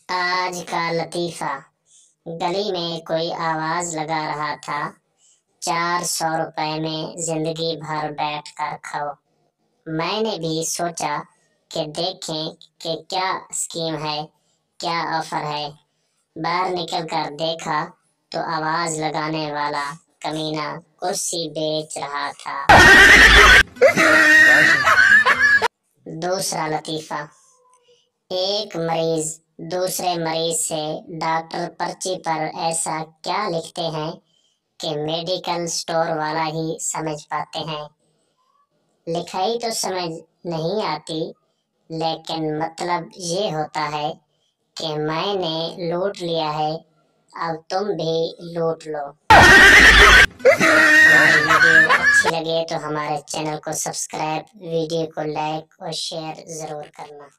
आज का लतीफ़ा। गली में कोई आवाज लगा रहा था, 400 रुपए में जिंदगी भर बैठ कर खाओ। मैंने भी सोचा कि देखें कि क्या स्कीम है, क्या ऑफर है। बाहर निकल कर देखा तो आवाज लगाने वाला कमीना कुर्सी बेच रहा था। दूसरा लतीफ़ा। एक मरीज दूसरे मरीज से डॉक्टर पर्ची पर ऐसा क्या लिखते हैं कि मेडिकल स्टोर वाला ही समझ पाते हैं। लिखाई तो समझ नहीं आती, लेकिन मतलब ये होता है कि मैंने लूट लिया है, अब तुम भी लूट लो। हमारी वीडियो अच्छी लगे तो हमारे चैनल को सब्सक्राइब, वीडियो को लाइक और शेयर जरूर करना।